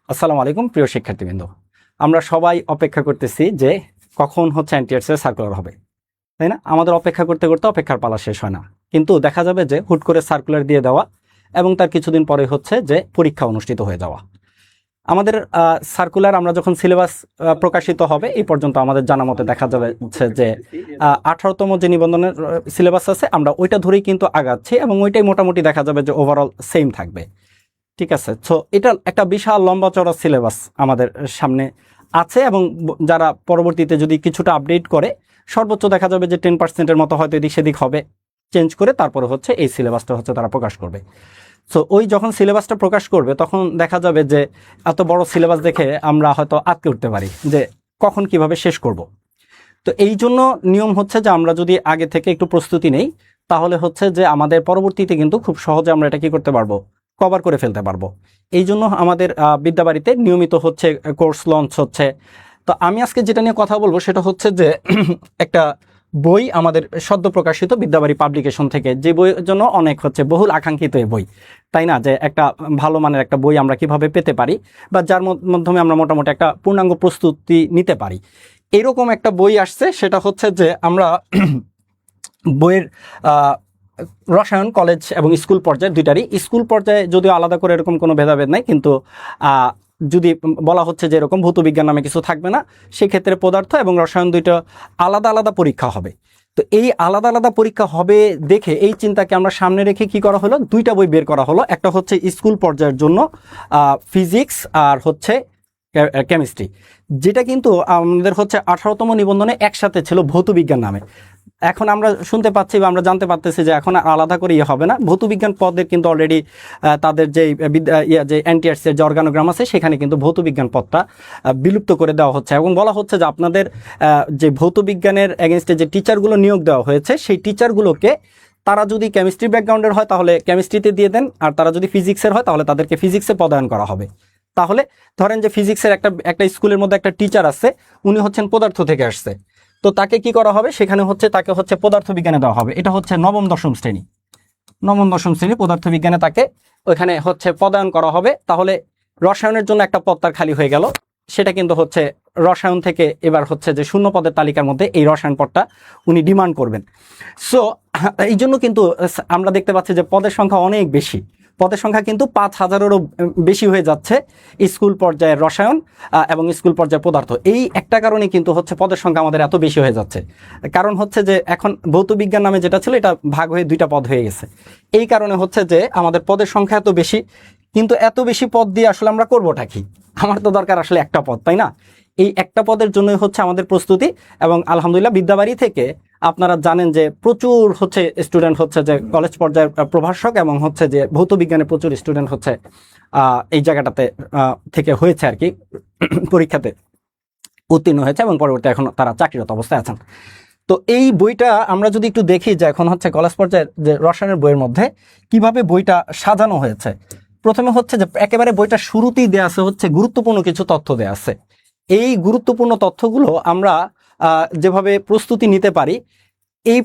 আসসালামু আলাইকুম প্রিয় শিক্ষার্থীবৃন্দ। আমরা সবাই অপেক্ষা করতেছি যে কখন হচ্ছে এনটিআরসি এর সার্কুলার হবে, তাই না? আমাদের অপেক্ষা করতে করতে অপেক্ষার পালা শেষ হয় না, কিন্তু দেখা যাবে যে হুট করে সার্কুলার দিয়ে দেওয়া এবং তার কিছুদিন পরে হচ্ছে যে পরীক্ষা অনুষ্ঠিত হয়ে যাওয়া। আমাদের সার্কুলার আমরা যখন সিলেবাস প্রকাশিত হবে এই পর্যন্ত আমাদের জানা মতে দেখা যাবে যে 18তম যে নিবন্ধনের সিলেবাস আছে আমরা ওইটা ধরেই কিন্তু আগাচ্ছি এবং ওইটাই মোটামুটি দেখা যাবে যে ওভারঅল সেম থাকবে। ঠিক আছে, সো এটা একটা বিশাল লম্বা চড়া সিলেবাস আমাদের সামনে আছে এবং যারা পরবর্তীতে যদি কিছুটা আপডেট করে সর্বোচ্চ দেখা যাবে যে 10%-এর মতো হয়তো এদিক সেদিক হবে, চেঞ্জ করে তারপরে হচ্ছে এই সিলেবাসটা হচ্ছে তারা প্রকাশ করবে। সো ওই যখন সিলেবাসটা প্রকাশ করবে তখন দেখা যাবে যে এত বড় সিলেবাস দেখে আমরা হয়তো আটকে উঠতে পারি যে কখন কিভাবে শেষ করব। তো এই জন্য নিয়ম হচ্ছে যে আমরা যদি আগে থেকে একটু প্রস্তুতি নেই তাহলে হচ্ছে যে আমাদের পরবর্তীতে কিন্তু খুব সহজে আমরা এটা কি করতে পারবো, কভার করে ফেলতে পারবো। এই জন্য আমাদের বিদ্যাবাড়িতে নিয়মিত হচ্ছে কোর্স লঞ্চ হচ্ছে। তো আমি আজকে যেটা নিয়ে কথা বলবো সেটা হচ্ছে যে একটা বই আমাদের সদ্য প্রকাশিত বিদ্যাবাড়ি পাবলিকেশন থেকে, যে বইয়ের জন্য অনেক হচ্ছে বহুল আকাঙ্ক্ষিত এই বই, তাই না? যে একটা ভালো মানের একটা বই আমরা কিভাবে পেতে পারি বা যার মাধ্যমে আমরা মোটামুটি একটা পূর্ণাঙ্গ প্রস্তুতি নিতে পারি, এরকম একটা বই আসছে। সেটা হচ্ছে যে আমরা বইয়ের রসায়ন কলেজ এবং স্কুল পর্যায়ে দুইটারই, স্কুল পর্যায়ে যদিও আলাদা করে এরকম কোনো ভেদাভেদ নাই, কিন্তু যদি বলা হচ্ছে যে এরকম ভৌতবিজ্ঞান নামে কিছু থাকবে না, সেক্ষেত্রে পদার্থ এবং রসায়ন দুইটা আলাদা আলাদা পরীক্ষা হবে। তো এই আলাদা আলাদা পরীক্ষা হবে দেখে এই চিন্তাকে আমরা সামনে রেখে কি করা হলো, দুইটা বই বের করা হলো। একটা হচ্ছে স্কুল পর্যায়ের জন্য ফিজিক্স আর হচ্ছে কেমিস্ট্রি, যেটা কিন্তু আমাদের হচ্ছে 18তম নিবন্ধনে একসাথে ছিল ভৌতবিজ্ঞান নামে। এখন আমরা শুনতে পাচ্ছি বা আমরা জানতে পারতেছি যে এখন আলাদা করে হবে না, ভৌতবিজ্ঞান পদের কিন্তু অলরেডি তাদের যে এনটিআরসি এর যে অর্গানোগ্রাম আছে সেখানে কিন্তু ভৌতবিজ্ঞান পদটা বিলুপ্ত করে দেওয়া হচ্ছে এবং বলা হচ্ছে যে আপনাদের যে ভৌতবিজ্ঞানের এগেনস্টে যে টিচারগুলো নিয়োগ দেওয়া হয়েছে সেই টিচারগুলোকে তারা যদি কেমিস্ট্রি ব্যাকগ্রাউন্ডের হয় তাহলে কেমিস্ট্রিতে দিয়ে দেন, আর তারা যদি ফিজিক্সের হয় তাহলে তাদেরকে ফিজিক্সে পদায়ন করা হবে। তাহলে ধরেন যে ফিজিক্সের একটা স্কুলের মধ্যে একটা টিচার আছে, উনি হচ্ছেন পদার্থ থেকে আসছে, তো তাকে কি করা হবে, সেখানে হচ্ছে তাকে হচ্ছে পদার্থবিজ্ঞানে দেওয়া হবে। এটা হচ্ছে নবম দশম শ্রেণী পদার্থবিজ্ঞানে তাকে ওইখানে হচ্ছে পদায়ন করা হবে। তাহলে রসায়নের জন্য একটা পদ তার খালি হয়ে গেল, সেটা কিন্তু হচ্ছে রসায়ন থেকে এবার হচ্ছে যে শূন্য পদের তালিকার মধ্যে এই রসায়ন পদটা উনি ডিমান্ড করবেন। সো এই জন্য কিন্তু আমরা দেখতে পাচ্ছি যে পদের সংখ্যা অনেক বেশি, পদের সংখ্যা কিন্তু 5000-এরও বেশি হয়ে যাচ্ছে স্কুল পর্যায়ের রসায়ন এবং স্কুল পর্যায়ের পদার্থ। এই একটা কারণে কিন্তু হচ্ছে পদের সংখ্যা আমাদের এত বেশি হয়ে যাচ্ছে, কারণ হচ্ছে যে এখন ভৌতবিজ্ঞান নামে যেটা ছিল এটা ভাগ হয়ে দুইটা পদ হয়ে গেছে। এই কারণে হচ্ছে যে আমাদের পদের সংখ্যা এত বেশি, কিন্তু এত বেশি পদ দিয়ে আসলে আমরা করবোটা কি? আমার তো দরকার আসলে একটা পদ, তাই না? এই একটা পদের জন্যই হচ্ছে আমাদের প্রস্তুতি। এবং আলহামদুলিল্লাহ বিদ্যাবাড়ি থেকে আপনারা জানেন যে প্রচুর হচ্ছে স্টুডেন্ট হচ্ছে যে কলেজ পর্যায়ের প্রভাষক এবং হচ্ছে যে ভৌতবিজ্ঞানে প্রচুর স্টুডেন্ট হচ্ছে এই জায়গাটাতে থেকে হয়েছে আর কি, পরীক্ষাতে উত্তীর্ণ হয়েছে এবং পরবর্তী এখন তারা চাকরিরত অবস্থায় আছেন। তো এই বইটা আমরা যদি একটু দেখি যে এখন হচ্ছে কলেজ পর্যায়ের যে রসায়নের বইয়ের মধ্যে কিভাবে বইটা সাজানো হয়েছে। প্রথমে হচ্ছে যে একেবারে বইটা শুরুতেই দেয়া আছে হচ্ছে গুরুত্বপূর্ণ কিছু তথ্য দেয়া আছে। এই গুরুত্বপূর্ণ তথ্যগুলো আমরা যেভাবে প্রস্তুতি নিতে পারি, এই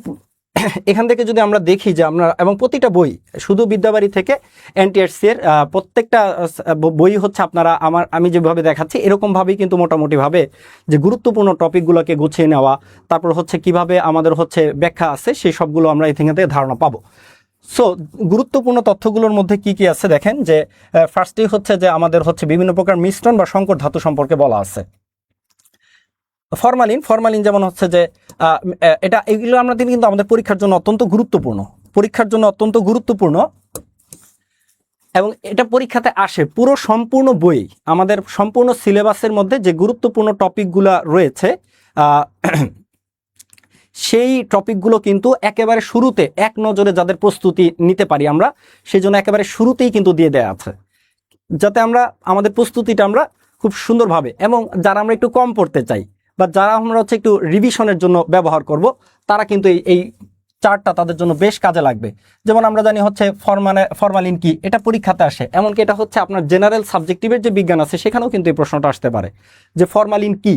এখান থেকে যদি আমরা দেখি যে আমরা এবং প্রতিটা বই শুধু বিদ্যাবাড়ি থেকে এনটিআরসি এর প্রত্যেকটা বই হচ্ছে আপনারা আমি যেভাবে দেখাচ্ছি এরকমভাবেই কিন্তু মোটামুটিভাবে যে গুরুত্বপূর্ণ টপিকগুলোকে গুছিয়ে নেওয়া, তারপর হচ্ছে কিভাবে আমাদের হচ্ছে ব্যাখ্যা আছে সেই সবগুলো আমরা এখান থেকে ধারণা পাবো। সো গুরুত্বপূর্ণ তথ্যগুলোর মধ্যে কি কি আছে দেখেন, যে ফার্স্টেই হচ্ছে যে আমাদের হচ্ছে বিভিন্ন প্রকার মিশ্রণ বা সংকর ধাতু সম্পর্কে বলা আছে। ফরমালিন যেমন হচ্ছে যে এগুলো আমরা কিন্তু আমাদের পরীক্ষার জন্য অত্যন্ত গুরুত্বপূর্ণ এবং এটা পরীক্ষাতে আসে। পুরো সম্পূর্ণ বই আমাদের সম্পূর্ণ সিলেবাসের মধ্যে যে গুরুত্বপূর্ণ টপিকগুলো রয়েছে সেই টপিকগুলো কিন্তু একেবারে শুরুতে এক নজরে যাদের প্রস্তুতি নিতে পারি আমরা, সেই জন্য একেবারে শুরুতেই কিন্তু দিয়ে দেয়া আছে, যাতে আমরা আমাদের প্রস্তুতিটা আমরা খুব সুন্দরভাবে, এবং যারা আমরা একটু কম পড়তে চাই বা যারা আমরা হচ্ছে একটু রিভিশনের জন্য ব্যবহার করব, তারা কিন্তু এই চার্টটা তাদের জন্য বেশ কাজে লাগবে। যেমন আমরা জানি হচ্ছে ফরমালিন কি, এটা পরীক্ষাতে আসে, এমনকি এটা হচ্ছে আপনার জেনারেল সাবজেক্টিভের যে বিজ্ঞান আছে সেখানেও কিন্তু এই প্রশ্নটা আসতে পারে যে ফরমালিন কি।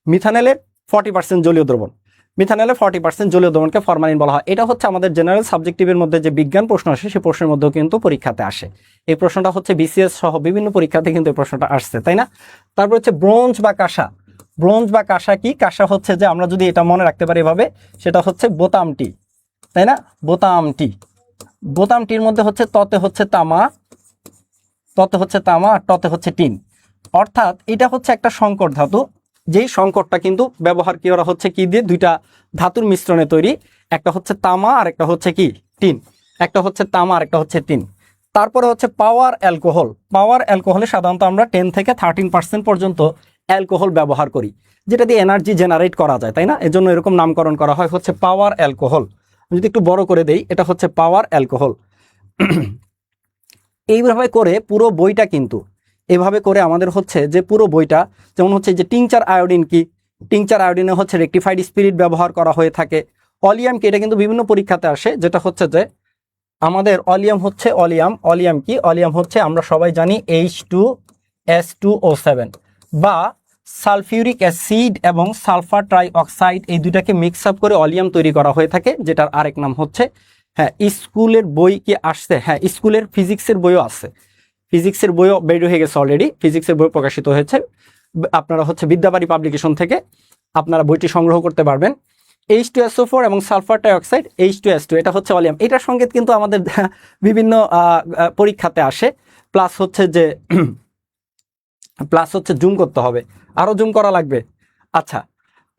মিথানলের 40% জলীয় দ্রবণ, মিথানলে 40% জলীয় দ্রবণকে ফরমালিন বলা হয়। এটা হচ্ছে আমাদের জেনারেল সাবজেক্টিভের মধ্যে যে বিজ্ঞান প্রশ্ন আসে সেই প্রশ্নের মধ্যেও কিন্তু পরীক্ষাতে আসে। এই প্রশ্নটা হচ্ছে বিসিএস সহ বিভিন্ন পরীক্ষাতে কিন্তু এই প্রশ্নটা আসছে, তাই না? তারপর হচ্ছে ব্রোঞ্জ বা কাঁসা। ব্রোঞ্জ বা কাঁসা কি? কাঁসা হচ্ছে যে আমরা যদি এটা মনে রাখতে পারি এভাবে, সেটা হচ্ছে বোতামটি, তাই না? বোতামটি, বোতামটির মধ্যে হচ্ছে ততে হচ্ছে তামা, ততে হচ্ছে তামা আর টতে হচ্ছে টিন। অর্থাৎ এটা হচ্ছে একটা সংকর ধাতু, যেই সংকরটা কিন্তু ব্যবহার করা হচ্ছে কি দিয়ে? দুইটা ধাতুর মিশ্রণে তৈরি, একটা হচ্ছে তামা আর একটা হচ্ছে কি? টিন। একটা হচ্ছে তামা আর একটা হচ্ছে টিন। তারপরে হচ্ছে পাওয়ার অ্যালকোহল। পাওয়ার অ্যালকোহলে সাধারণত আমরা 10 থেকে 13% পর্যন্ত অ্যালকোহল ব্যবহার করি, যেটা দিয়ে এনার্জি জেনারেট করা যায়, তাই না? এজন্য এরকম নামকরণ করা হয় হচ্ছে পাওয়ার অ্যালকোহল। যদি একটু বড় করে দেই, এটা হচ্ছে পাওয়ার অ্যালকোহল। এইভাবে করে পুরো বইটা কিন্তু এভাবে করে আমাদের হচ্ছে যে পুরো বইটা, যেমন হচ্ছে যে টিংচার আয়োডিন কি? টিংচার আয়োডিনে হচ্ছে রেকটিফাইড স্পিরিট ব্যবহার করা হয়ে থাকে। অলিয়াম কি? এটা কিন্তু বিভিন্ন পরীক্ষাতে আসে, যেটা হচ্ছে যে আমাদের অলিয়াম হচ্ছে অলিয়াম। অলিয়াম কি? অলিয়াম হচ্ছে আমরা সবাই জানি H2S2O7, বা সালফিউরিক অ্যাসিড এবং সালফার ট্রাই অক্সাইড, এই দুটাকে মিক্স আপ করে অলিয়াম তৈরি করা হয়ে থাকে, যেটার আরেক নাম হচ্ছে, হ্যাঁ স্কুলের বই কি আসছে? হ্যাঁ স্কুলের ফিজিক্সের বইও আছে, ফিজিক্সের বইও বের হয়ে গেছে অলরেডি, ফিজিক্সের বই প্রকাশিত হয়েছে। আপনারা হচ্ছে বিদ্যাবাড়ি পাবলিকেশন থেকে আপনারা বইটি সংগ্রহ করতে পারবেন। H2SO4 এবং সালফার ডাইঅক্সাইড H2S2, এটা হচ্ছে অলিয়াম। এটার সঙ্গে কিন্তু আমাদের বিভিন্ন পরীক্ষাতে আসে। প্লাস হচ্ছে যে জুম করতে হবে, আরো জুম করা লাগবে। আচ্ছা,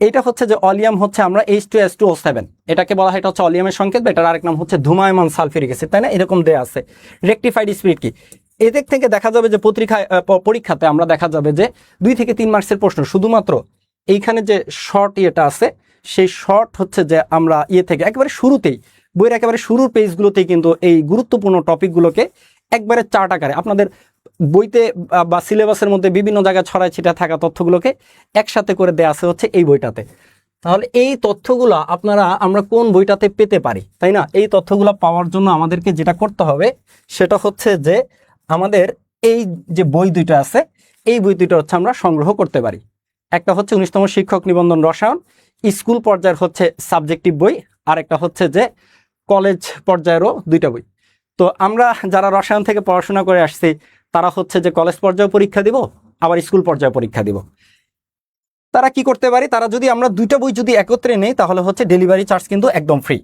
এটা হচ্ছে যে অলিয়াম হচ্ছে আমরা H2S2O7, এটাকে বলা হয়, এটা হচ্ছে অলিয়ামের সংকেত, বা এটার আরেক নাম হচ্ছে ধূমায়মান সালফিউরিক অ্যাসিড, তাই না? এরকম দেয়া আছে। রেকটিফাইড স্পিরিট কি? এদিক থেকে দেখা যাবে যে পরীক্ষাতে আমরা দেখা যাবে যে 2 থেকে 3 মার্কসের প্রশ্ন শুধুমাত্র এইখানে যে শর্ট ইয়েটা আছে, সেই শর্ট হচ্ছে যে আমরা থেকে একেবারে শুরুতেই, বইয়ের একেবারে শুরুর পেজগুলোতেই কিন্তু এই গুরুত্বপূর্ণ টপিকগুলোকে একবারে চার্ট আকারে আপনাদের বইতে বা সিলেবাসের মধ্যে বিভিন্ন জায়গায় ছড়ায় ছিটা থাকা তথ্যগুলোকে একসাথে করে দেয়া আছে হচ্ছে এই বইটাতে। তাহলে এই তথ্যগুলো আমরা কোন বইটাতে পেতে পারি, তাই না? এই তথ্যগুলো পাওয়ার জন্য আমাদেরকে যেটা করতে হবে সেটা হচ্ছে যে আমাদের এই যে বই দুইটা আছে, এই বই দুইটা হচ্ছে আমরা সংগ্রহ করতে পারি। একটা হচ্ছে 19তম শিক্ষক নিবন্ধন রসায়ন, স্কুল পর্যায়ের হচ্ছে সাবজেক্টিভ বই, আর একটা হচ্ছে যে কলেজ পর্যায়েরও দুইটা বই। তো আমরা যারা রসায়ন থেকে পড়াশোনা করে আসছি, তারা হচ্ছে যে কলেজ পর্যায়ে পরীক্ষা দিব, আবার স্কুল পর্যায়ে পরীক্ষা দিব। তারা কি করতে পারি? তারা যদি আমরা দুইটা বই যদি একত্রে নেই, তাহলে হচ্ছে ডেলিভারি চার্জ কিন্তু একদম ফ্রি।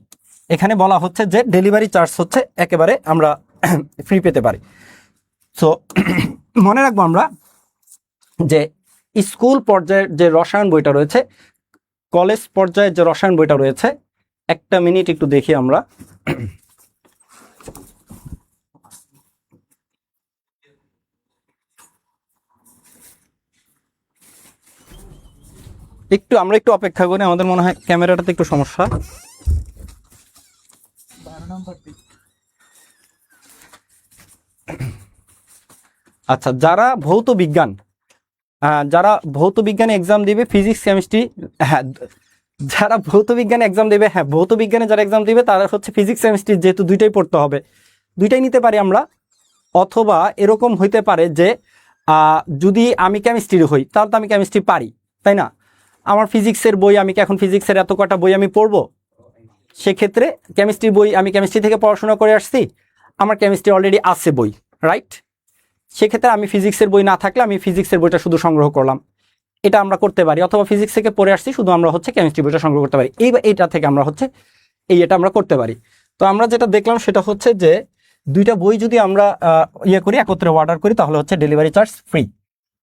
এখানে বলা হচ্ছে যে ডেলিভারি চার্জ হচ্ছে একেবারে আমরা ফ্রি পেতে পারি। সো মনে রাখবো আমরা যে স্কুল পর্যায়ের যে রসায়ন বইটা রয়েছে, কলেজ পর্যায়ের যে রসায়ন বইটা রয়েছে, একটা মিনিট একটু দেখি আমরা। আমরা একটু অপেক্ষা করি, আমাদের মনে হয় ক্যামেরাটাতে একটু সমস্যা। আচ্ছা, যারা ভৌত বিজ্ঞানে এক্সাম দিবে, ফিজিক্স কেমিস্ট্রি, হ্যাঁ যারা ভৌত বিজ্ঞানে এক্সাম দেবে, হ্যাঁ ভৌত বিজ্ঞানে যারা এক্সাম দিবে তারা হচ্ছে ফিজিক্স কেমিস্ট্রি যেহেতু দুইটাই পড়তে হবে, দুইটাই নিতে পারি আমরা। অথবা এরকম হইতে পারে যে যদি আমি কেমিস্ট্রির হই, তাহলে তো আমি কেমিস্ট্রি পারি, তাই না? আমার ফিজিক্সের বই, আমি কি এখন ফিজিক্সের এত কটা বই আমি পড়বো? সেক্ষেত্রে কেমিস্ট্রি বই, আমি কেমিস্ট্রি থেকে পড়াশোনা করে আসছি, আমার কেমিস্ট্রি অলরেডি আছে বই, রাইট? সেক্ষেত্রে আমি ফিজিক্সের বই না থাকলে আমি ফিজিক্সের বইটা শুধু সংগ্রহ করলাম, এটা আমরা করতে পারি। অথবা ফিজিক্স থেকে পড়ে আসছি, শুধু আমরা হচ্ছে কেমিস্ট্রি বইটা সংগ্রহ করতে পারি, এইটা থেকে আমরা হচ্ছে এটা আমরা করতে পারি। তো আমরা যেটা দেখলাম সেটা হচ্ছে যে দুইটা বই যদি আমরা করি, একত্রে অর্ডার করি, তাহলে হচ্ছে ডেলিভারি চার্জ ফ্রি।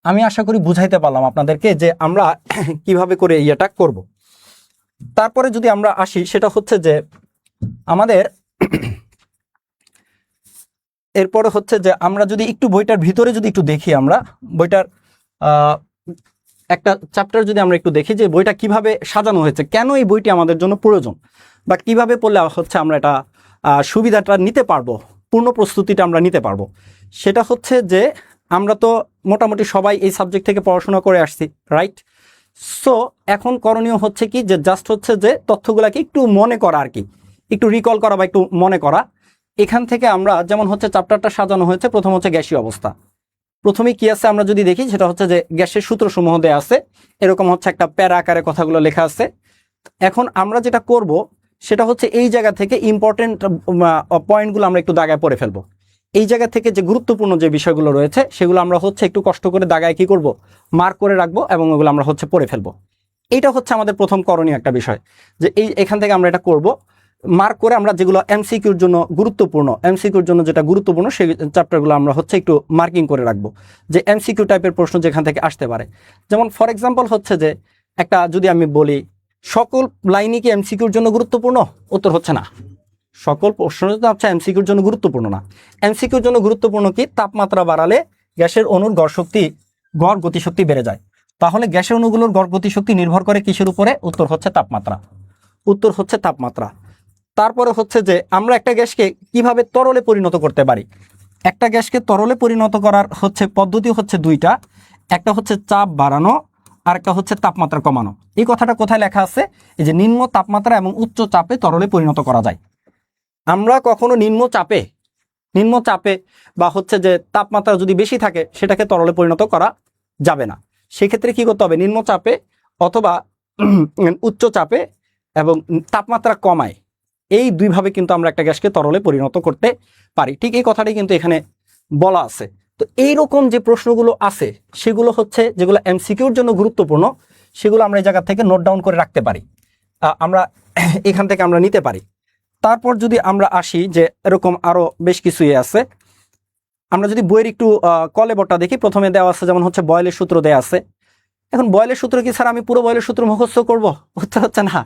আমি আশা করি বুঝাইতে পারলাম আপনাদেরকে যে আমরা কিভাবে করে ইয়েটা করব। তারপরে যদি আমরা আসি, সেটা হচ্ছে যে আমাদের এরপরে হচ্ছে যে আমরা যদি একটু বইটার ভিতরে যদি একটু দেখি, আমরা বইটার একটা চ্যাপ্টার যদি আমরা একটু দেখি যে বইটা কিভাবে সাজানো হয়েছে, কেন এই বইটি আমাদের জন্য প্রয়োজন, বা কিভাবে পড়লে হচ্ছে আমরা এটা সুবিধাটা নিতে পারবো, পূর্ণ প্রস্তুতিটা আমরা নিতে পারবো। সেটা হচ্ছে যে আমরা তো মোটামুটি সবাই এই সাবজেক্ট থেকে পড়াশোনা করে আসছি, রাইট? সো এখন করণীয় হচ্ছে কি, যে জাস্ট হচ্ছে যে তথ্যগুলাকে একটু মনে করা, আর কি একটু রিকল করা বা একটু মনে করা। এখান থেকে আমরা যেমন হচ্ছে চ্যাপ্টারটা সাজানো হয়েছে, প্রথম হচ্ছে গ্যাসীয় অবস্থা। প্রথমে কি আছে আমরা যদি দেখি, সেটা হচ্ছে যে গ্যাসের সূত্রসমূহ দেয়া আছে, এরকম হচ্ছে একটা প্যারা আকারে কথাগুলো লেখা আছে। এখন আমরা যেটা করব সেটা হচ্ছে এই জায়গা থেকে ইম্পর্টেন্ট পয়েন্টগুলো আমরা একটু দাগায় পড়ে ফেলবো। এই জায়গা থেকে যে গুরুত্বপূর্ণ যে বিষয়গুলো রয়েছে সেগুলো আমরা হচ্ছে একটু কষ্ট করে দাগায় কি করব, মার্ক করে রাখবো এবং ওগুলো আমরা হচ্ছে পড়ে ফেলবো। এইটা হচ্ছে আমাদের প্রথম করণীয় একটা বিষয়, যে এখান থেকে আমরা এটা করব, মার্ক করে আমরা যেগুলো এমসিকিউর জন্য গুরুত্বপূর্ণ, এমসিকিউর জন্য যেটা গুরুত্বপূর্ণ সেই চ্যাপ্টারগুলো আমরা হচ্ছে একটু মার্কিং করে রাখবো, যে এমসিকিউ টাইপের প্রশ্ন যেখান থেকে আসতে পারে। যেমন ফর এক্সাম্পল হচ্ছে যে একটা যদি আমি বলি সকল লাইনই কি এমসিকিউর জন্য গুরুত্বপূর্ণ, উত্তর হচ্ছে না। সকল প্রশ্ন হচ্ছে এমসিকিউর জন্য গুরুত্বপূর্ণ না। এমসিকিউর জন্য গুরুত্বপূর্ণ কি, তাপমাত্রা বাড়ালে গ্যাসের অণুর গড় গতিশক্তি বেড়ে যায়। তাহলে গ্যাসের অণুগুলোর গড় গতিশক্তি নির্ভর করে কিসের উপরে, উত্তর হচ্ছে তাপমাত্রা। উত্তর হচ্ছে তাপমাত্রা। তারপরে হচ্ছে যে আমরা একটা গ্যাসকে কিভাবে তরলে পরিণত করতে পারি। একটা গ্যাসকে তরলে পরিণত করার হচ্ছে পদ্ধতি হচ্ছে দুইটা, একটা হচ্ছে চাপ বাড়ানো আর একটা হচ্ছে তাপমাত্রা কমানো। এই কথাটা কোথায় লেখা আছে, এই যে নিম্ন তাপমাত্রা এবং উচ্চ চাপে তরলে পরিণত করা যায়। আমরা কখনো নিম্ন চাপে বা হচ্ছে যে তাপমাত্রা যদি বেশি থাকে সেটাকে তরলে পরিণত করা যাবে না। সেক্ষেত্রে কি করতে হবে, নিম্ন চাপে অথবা উচ্চ চাপে এবং তাপমাত্রা কমায়, এই দুইভাবে কিন্তু আমরা একটা গ্যাসকে তরলে পরিণত করতে পারি। ঠিক এই কথাটি কিন্তু এখানে বলা আছে। তো এইরকম যে প্রশ্নগুলো আছে সেগুলো হচ্ছে যেগুলো এমসিকিউর জন্য গুরুত্বপূর্ণ, সেগুলো আমরা এই জায়গা থেকে নোট ডাউন করে রাখতে পারি, আমরা এখান থেকে আমরা নিতে পারি। তারপর যদি আমরা আসি যে এরকম আরো বেশ কিছুই আছে, আমরা যদি বইয়ের একটু কলেবরটা দেখি, প্রথমে দেওয়া আছে যেমন হচ্ছে বয়েলের সূত্র দেওয়া আছে। এখন বয়েলের সূত্র কি স্যার আমি পুরো বয়েলের সূত্র মুখস্থ করব, উত্তর হচ্ছে না।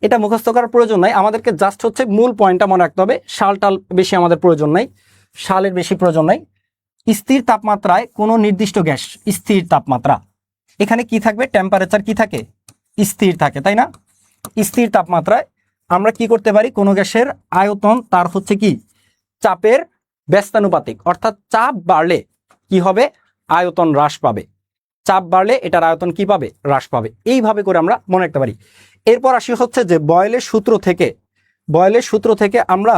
এটা মুখস্থ করার প্রয়োজন নাই, আমাদেরকে জাস্ট হচ্ছে মূল পয়েন্টটা মনে রাখতে হবে। টাল বেশি আমাদের প্রয়োজন নাই, সালের বেশি প্রয়োজন নাই। স্থির তাপমাত্রায় কোনো নির্দিষ্ট গ্যাস, স্থির তাপমাত্রা, এখানে কি থাকবে, টেম্পারেচার কি থাকে, স্থির থাকে, তাই না? স্থির তাপমাত্রায় আমরা কি করতে পারি, কোনো গ্যাসের আয়তন তার হচ্ছে কি চাপের ব্যস্তানুপাতিক, অর্থাৎ চাপ বাড়লে কি হবে, আয়তন হ্রাস পাবে। চাপ বাড়লে এটার আয়তন কি পাবে, হ্রাস পাবে। এইভাবে করে আমরা মনে রাখতে পারি। এরপর আসি হচ্ছে যে বয়েলের সূত্র থেকে আমরা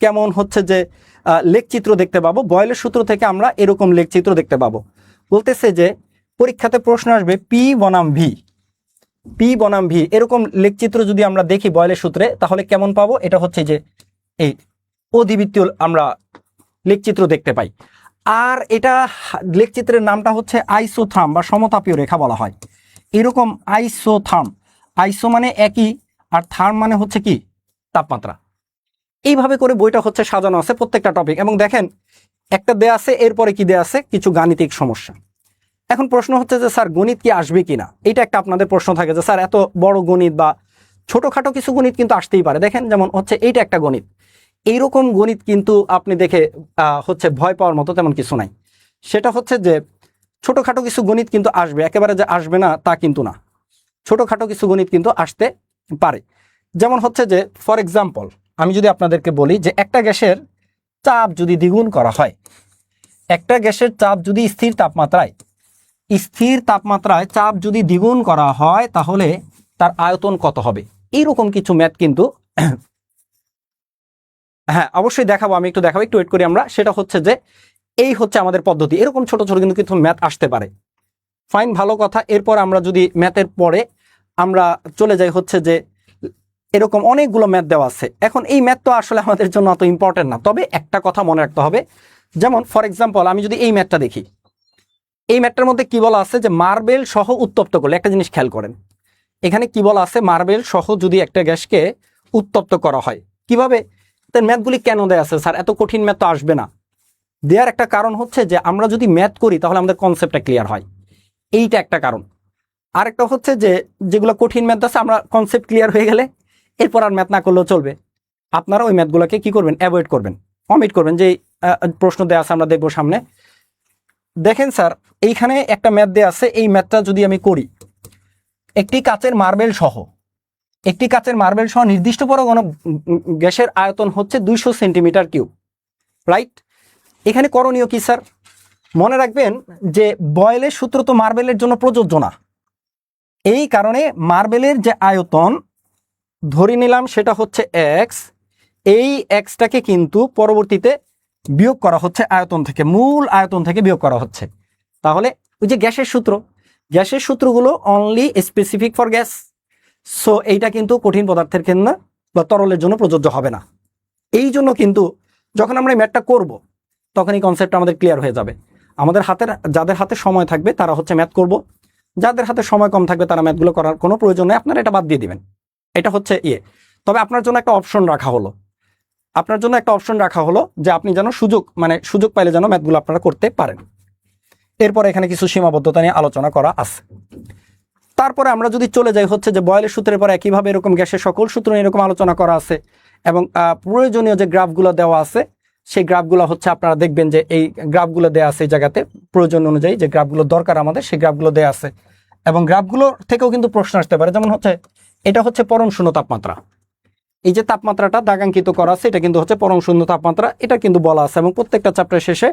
কেমন হচ্ছে যে লেখচিত্র দেখতে পাবো। বয়েলের সূত্র থেকে আমরা এরকম লেখচিত্র দেখতে পাবো। বলতেছে যে পরীক্ষাতে প্রশ্ন আসবে পি বনাম ভি, এরকম লেখচিত্র যদি আমরা দেখি বয়েলের সূত্রে, তাহলে কেমন পাবো, এটা হচ্ছে যে এই অধিবৃত্তীয় আমরা লেখচিত্র দেখতে পাই। আর এটা লেখচিত্রের নামটা হচ্ছে আইসোথার্ম বা সমতাপীয় রেখা বলা হয়। এরকম আইসো মানে একই, আর থার্ম মানে হচ্ছে কি তাপমাত্রা। এইভাবে করে বইটা হচ্ছে সাজানো আছে প্রত্যেকটা টপিক। এবং দেখেন একটা দেয়া আছে, এরপরে কি দেয়া আছে, কিছু গাণিতিক সমস্যা। এখন প্রশ্ন হচ্ছে যে স্যার গণিত কি আসবে কিনা, এটা একটা আপনাদের প্রশ্ন থাকে যে স্যার এত বড় গণিত বা ছোটখাটো কিছু গণিত কিন্তু আসতেই পারে। দেখেন যেমন হচ্ছে এইটা একটা গণিত, এইরকম গণিত কিন্তু আপনি দেখে হচ্ছে ভয় পাওয়ার মতো তেমন কিছু নাই। সেটা হচ্ছে যে ছোটখাটো কিছু গণিত কিন্তু আসবে, একেবারে যে আসবে না তা কিন্তু না, ছোটখাটো কিছু গণিত কিন্তু আসতে পারে। যেমন হচ্ছে যে ফর এক্সাম্পল আমি যদি আপনাদেরকে বলি যে একটা গ্যাসের চাপ যদি দ্বিগুণ করা হয়, একটা গ্যাসের চাপ যদি স্থির তাপমাত্রায় চাপ যদি দ্বিগুণ করা হয় তাহলে তার আয়তন কত হবে। এইরকম কিছু ম্যাথ কিন্তু হ্যাঁ অবশ্যই দেখাবো, আমি একটু দেখাবো, একটু ওয়েট করি আমরা। সেটা হচ্ছে যে এই হচ্ছে আমাদের পদ্ধতি, এরকম ছোট ছোট কিন্তু কিছু ম্যাথ আসতে পারে। ফাইন, ভালো কথা। এরপর আমরা যদি ম্যাথের পরে আমরা চলে যাই হচ্ছে যে এরকম অনেকগুলো ম্যাথ দেওয়া আছে। এখন এই ম্যাথ তো আসলে আমাদের জন্য অত ইম্পর্টেন্ট না, তবে একটা কথা মনে রাখতে হবে। যেমন ফর এক্সাম্পল আমি যদি এই ম্যাথটা দেখি, এই ম্যাথটার মধ্যে কি বলা আছে যে মার্বেল সহ উত্তপ্ত করলে, একটা জিনিস খেয়াল করেন, এখানে কি বলা আছে, মার্বেল সহ যদি একটা গ্যাসকে উত্তপ্ত করা হয় কিভাবে। তার ম্যাথগুলি কেন দেয়া আছে স্যার, এত কঠিন ম্যাথ তো আসবে না। দেওয়ার একটা কারণ হচ্ছে যে আমরা যদি ম্যাথ করি তাহলে আমাদের কনসেপ্টটা ক্লিয়ার হয়, এইটা একটা কারণ। আরেকটা হচ্ছে যে যেগুলো কঠিন ম্যাথ আছে আমরা কনসেপ্ট ক্লিয়ার হয়ে গেলে এরপর আর ম্যাথ না করলেও চলবে। আপনারা ওই ম্যাথগুলোকে কি করবেন, অ্যাভয়েড করবেন, অমিট করবেন। যে প্রশ্ন দেওয়া আছে আমরা দেখবো সামনে। দেখেন স্যার এইখানে একটা ম্যাথ দেওয়া আছে, এই ম্যাথটা যদি আমি করি, একটি কাচের মার্বেল সহ নির্দিষ্ট পরমাণ গ্যাসের আয়তন হচ্ছে 200 সেন্টিমিটার কিউব, রাইট। এখানে করণীয় কি স্যার, মনে রাখবেন যে বয়েলের সূত্র তো মার্বেলের জন্য প্রযোজ্য না। এই কারণে মার্বেলের যে আয়তন ধরে নিলাম সেটা হচ্ছে এক্স, এই এক্সটাকে কিন্তু পরবর্তীতে বিয়োগ করা হচ্ছে আয়তন থেকে, মূল আয়তন থেকে বিয়োগ করা হচ্ছে। তাহলে ওই যে গ্যাসের সূত্রগুলো only specific for gas, so এইটা কিন্তু কঠিন পদার্থের ক্ষেত্রে বা তরলের জন্য প্রযোজ্য হবে না। এই জন্য কিন্তু যখন আমরা ম্যাথটা করব তখন এই কনসেপ্টটা আমাদের ক্লিয়ার হয়ে যাবে। আমাদের হাতের যাদের হাতে সময় থাকবে তারা হচ্ছে ম্যাথ করব, যাদের হাতে সময় কম থাকবে তারা ম্যাথগুলো করার কোনো প্রয়োজন নেই, আপনারা এটা বাদ দিয়ে দিবেন। এটা হচ্ছে তবে আপনার জন্য একটা অপশন রাখা হলো, আপনার জন্য একটা অপশন রাখা হলো যে আপনি যেন সুযোগ পাইলে যেন ম্যাথগুলো আপনারা করতে পারেন। এরপরে এখানে কিছু সীমাবদ্ধতা নিয়ে আলোচনা করা আছে। তারপরে আমরা যদি চলে যাই হচ্ছে যে বয়েলের সূত্রের পরে একইভাবে এরকম গ্যাসের সকল সূত্র নিয়ে এরকম আলোচনা করা আছে এবং প্রয়োজনীয় যে গ্রাফগুলো দেওয়া আছে সেই গ্রাফগুলো হচ্ছে আপনারা দেখবেন যে এই গ্রাফগুলো দেওয়া আছে এই জায়গাতে প্রয়োজন অনুযায়ী যে গ্রাফগুলো দরকার আমাদের সেই গ্রাফগুলো দেওয়া আছে এবং গ্রাফগুলো থেকেও কিন্তু প্রশ্ন আসতে পারে। যেমন হচ্ছে এটা হচ্ছে পরম শূন্য তাপমাত্রা, এই যে তাপমাত্রাটা দাগাঙ্কিত করা আছে এটা কিন্তু হচ্ছে পরম শূন্য তাপমাত্রা, এটা কিন্তু বলা আছে এবং প্রত্যেকটা চ্যাপ্টার শেষে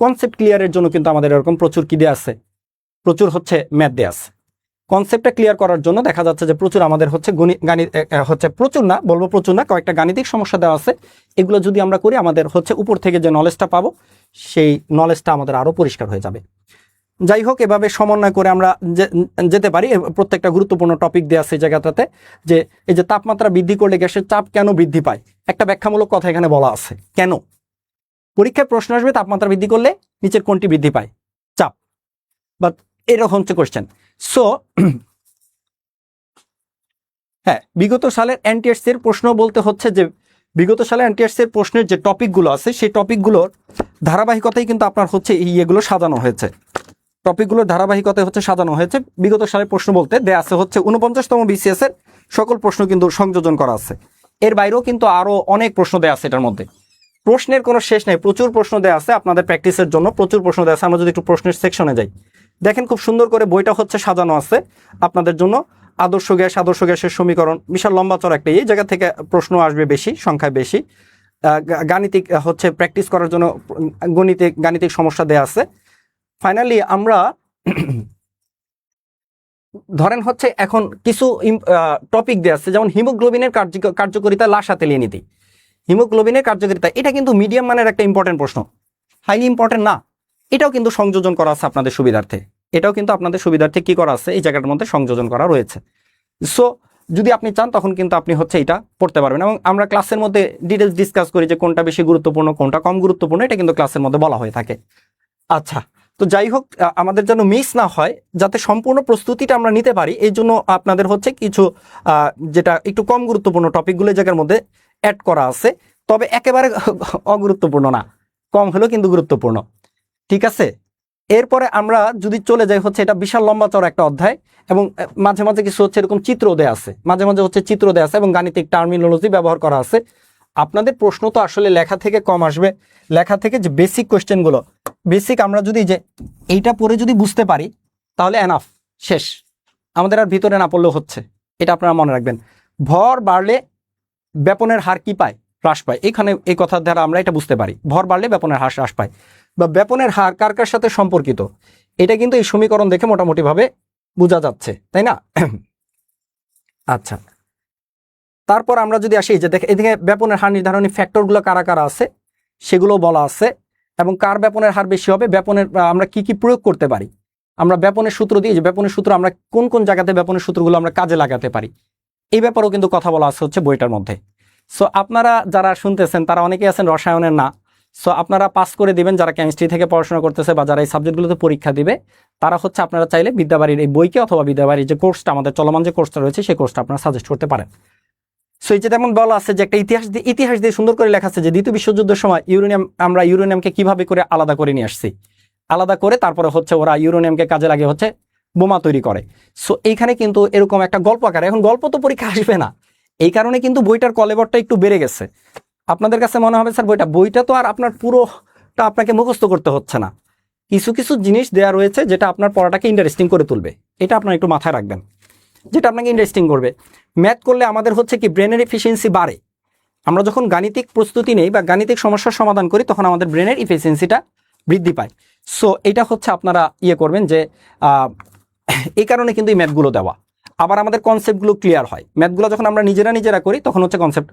কনসেপ্ট ক্লিয়ারের জন্য কিন্তু আমাদের এরকম প্রচুর কি দেওয়া আছে, প্রচুর হচ্ছে ম্যাথ দেওয়া আছে। কনসেপ্টটা ক্লিয়ার করার জন্য দেখা যাচ্ছে যে প্রচুর আমাদের হচ্ছে প্রচুর না বলবো, প্রচুর না, কয়েকটা গাণিতিক সমস্যা দেওয়া আছে। এগুলো যদি আমরা করি আমাদের হচ্ছে উপর থেকে যে নলেজটা পাবো সেই নলেজটা আমাদের আরো পরিষ্কার হয়ে যাবে। যাই হোক, এভাবে সমন্বয় করে আমরা যেতে পারি। প্রত্যেকটা গুরুত্বপূর্ণ টপিক দেওয়া আছে এই জায়গাটাতে, যে এই যে তাপমাত্রা বৃদ্ধি করলে গ্যাসের চাপ কেন বৃদ্ধি পায়, একটা ব্যাখ্যামূলক কথা এখানে বলা আছে। কেন পরীক্ষায় প্রশ্ন আসবে তাপমাত্রা বৃদ্ধি করলে নিচের কোনটি বৃদ্ধি পায়, চাপ, বাট এরকম হচ্ছে কোশ্চেন। সো হ্যাঁ, বিগত সালের এনটিএসসি এর প্রশ্ন বলতে হচ্ছে যে বিগত সালে এনটিএসসি এর প্রশ্নের যে টপিকগুলো আছে সেই টপিকগুলোর ধারাবাহিকতায় কিন্তু আপনার হচ্ছে এগুলো সাজানো হয়েছে, টপিকগুলোর ধারাবাহিকতায় হচ্ছে সাজানো হয়েছে। বিগত সালের প্রশ্ন বলতে দেয়া আছে হচ্ছে 49তম বিসিএস এর সকল প্রশ্ন কিন্তু সংযোজন করা আছে। এর বাইরেও কিন্তু আরো অনেক প্রশ্ন দেয়া আছে, এটার মধ্যে প্রশ্নের কোনো শেষ নেই, প্রচুর প্রশ্ন দেয়া আছে আপনাদের প্র্যাকটিসের জন্য, প্রচুর প্রশ্ন দেয়া আছে। আমরা যদি একটু প্রশ্নের সেকশনে যাই, দেখেন খুব সুন্দর করে বইটা হচ্ছে সাজানো আছে আপনাদের জন্য। আদর্শ গ্যাসের সমীকরণ, বিশাল লম্বা চড়া একটা, এই জায়গা থেকে প্রশ্ন আসবে বেশি সংখ্যায় বেশি। গাণিতিক হচ্ছে প্র্যাকটিস করার জন্য গাণিতিক সমস্যা দেয়া আছে। ফাইনালি আমরা ধরেন হচ্ছে এখন কিছু টপিক দেওয়া আছে, যেমন হিমোগ্লোবিনের কার্যকারিতা, লাসা তেলীয় নীতি। হিমোগ্লোবিনের কার্যকারিতা এটা কিন্তু মিডিয়াম মানের একটা ইম্পর্টেন্ট প্রশ্ন, হাইলি ইম্পর্টেন্ট না, এটাও কিন্তু সংযোজন করা আছে আপনাদের সুবিধার্থে, এটাও কিন্তু আপনাদের সুবিধার্থে কি করা আছে এই জায়গাটার মধ্যে সংযোজন করা রয়েছে। সো যদি আপনি চান তখন কিন্তু আপনি হচ্ছে এটা পড়তে পারবেন এবং আমরা ক্লাসের মধ্যে ডিটেলস ডিসকাস করি যে কোনটা বেশি গুরুত্বপূর্ণ কোনটা কম গুরুত্বপূর্ণ, এটা কিন্তু ক্লাসের মধ্যে বলা হয়ে থাকে। আচ্ছা, তো যাই হোক, আমাদের যেন মিস না হয়, যাতে সম্পূর্ণ প্রস্তুতিটা আমরা নিতে পারি, এই জন্য আপনাদের হচ্ছে কিছু যেটা একটু কম গুরুত্বপূর্ণ টপিকগুলো জায়গার মধ্যে অ্যাড করা আছে, তবে একেবারে অগুরুত্বপূর্ণ না, কম হলেও কিন্তু গুরুত্বপূর্ণ, ঠিক আছে। এরপরে আমরা যদি চলে যাই হচ্ছে এটা বিশাল লম্বা চড়া একটা অধ্যায় এবং মাঝে মাঝে কিছু হচ্ছে এরকম চিত্র দেয়া আছে, মাঝে মাঝে হচ্ছে চিত্র দেয়া আছে এবং গাণিতিক টার্মিনোলজি ব্যবহার করা আছে। আপনাদের প্রশ্ন তো আসলে লেখা থেকে কম আসবে, লেখা থেকে যে বেসিক কোয়েশ্চেনগুলো, বেসিক আমরা যদি যে এইটা পড়ে যদি বুঝতে পারি তাহলে এনাফ, শেষ, আমাদের আর ভিতরে না পড়লেও হচ্ছে। এটা আপনারা মনে রাখবেন, ভর বাড়লে ব্যাপনের হার কি পায়, হ্রাস পায়। এখানে এই কথার দ্বারা আমরা এটা বুঝতে পারি, ভর বাড়লে ব্যাপনের হার হ্রাস পায় বা ব্যাপনের হার কার কার সাথে সম্পর্কিত, এটা কিন্তু এই সমীকরণ দেখে মোটামুটি ভাবে বোঝা যাচ্ছে, তাই না? আচ্ছা, তারপর আমরা যদি আসি যে দেখে এদিকে ব্যাপনের হার নির্ধারণী ফ্যাক্টরগুলো কারা কারা আছে সেগুলো বলা আছে এবং কার ব্যাপনের হার বেশি হবে, ব্যাপনের আমরা কি কি প্রয়োগ করতে পারি, আমরা ব্যাপনের সূত্র দিয়ে, যে ব্যাপনের সূত্র আমরা কোন কোন জায়গাতে ব্যাপনের সূত্রগুলো আমরা কাজে লাগাতে পারি, এই ব্যাপারেও কিন্তু কথা বলা আছে হচ্ছে বইটার মধ্যে। সো আপনারা যারা শুনতেছেন তারা অনেকেই আছেন রসায়নের না, সো আপনারা পাস করে দিবেন, যারা কেমিস্ট্রি থেকে পড়াশোনা করতেছে বা যারা এই সাবজেক্টগুলোতে পরীক্ষা দিবে তারা হচ্ছে আপনারা চাইলে বিদ্যাবাড়ির এই বইকে অথবা বিদ্যাবাড়ির যে কোর্সটা আমাদের চলমান যে কোর্সটা রয়েছে সেই কোর্সটা আপনারা সাজেস্ট করতে পারেন। সো এই যে তেমন বলা আছে যে একটা ইতিহাস দিয়ে সুন্দর করে লেখা আছে যে দ্বিতীয় বিশ্বযুদ্ধের সময় আমরা ইউরেনিয়ামকে কিভাবে করে আলাদা করে নিয়ে আসছি, আলাদা করে তারপরে হচ্ছে ওরা ইউরেনিয়ামকে কাজে লাগিয়ে হচ্ছে বোমা তৈরি করে। সো এইখানে কিন্তু এরকম একটা গল্প আকারে, এখন গল্প তো পরীক্ষা আসবে না, এই কারণে কিন্তু বইটার কলেবরটা একটু বেড়ে গেছে। আপনাদের কাছে মনে হবে স্যার বইটা তো আর আপনার পুরোটা আপনাকে মুখস্থ করতে হচ্ছে না, কিছু কিছু জিনিস দেওয়া রয়েছে যেটা আপনার পড়াটাকে ইন্টারেস্টিং করে তুলবে, এটা আপনার একটু মাথায় রাখবেন, যেটা আপনাকে ইন্টারেস্টিং করবে। ম্যাথ করলে আমাদের হচ্ছে কি ব্রেনের এফিসিয়েন্সি বাড়ে, আমরা যখন গাণিতিক প্রস্তুতি নেই বা গাণিতিক সমস্যার সমাধান করি তখন আমাদের ব্রেনের এফিসিয়েন্সিটা বৃদ্ধি পায়। সো এটা হচ্ছে আপনারা করবেন যে এই কারণে কিন্তু এই ম্যাথগুলো দেওয়া, আবার আমাদের কনসেপ্টগুলো ক্লিয়ার হয়। ম্যাথগুলো যখন আমরা নিজেরা করি তখন হচ্ছে কনসেপ্ট,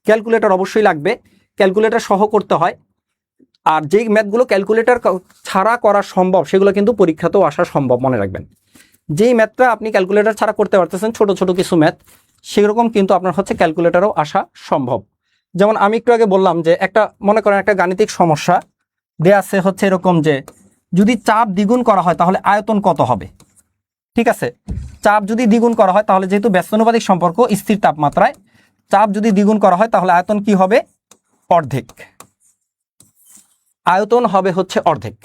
ক্যালকুলেটর অবশ্যই লাগবে, ক্যালকুলেটর সহ করতে হয়, আর যেই ম্যাথগুলো ক্যালকুলেটর ছাড়া করা সম্ভব সেগুলো কিন্তু পরীক্ষাতেও আসা সম্ভব, মনে রাখবেন। যেই ম্যাথটা আপনি ক্যালকুলেটর ছাড়া করতে পারতেছেন, ছোট ছোট কিছু ম্যাথ, সেরকম কিন্তু আপনার হচ্ছে ক্যালকুলেটরও আসা সম্ভব। যেমন আমি একটু আগে বললাম যে একটা মনে করেন একটা গাণিতিক সমস্যা দেয়া আছে হচ্ছে এরকম যে যদি চাপ দ্বিগুণ করা হয় তাহলে আয়তন কত হবে। ঠিক আছে, চাপ যদি দ্বিগুণ করা হয় তাহলে যেহেতু ব্যস্তানুপাতিক সম্পর্ক স্থির তাপমাত্রায়, চাপ যদি দ্বিগুণ করা হয় তাহলে আয়তন কি হবে, অর্ধেক। আয়তন হবে হচ্ছে অর্ধেক।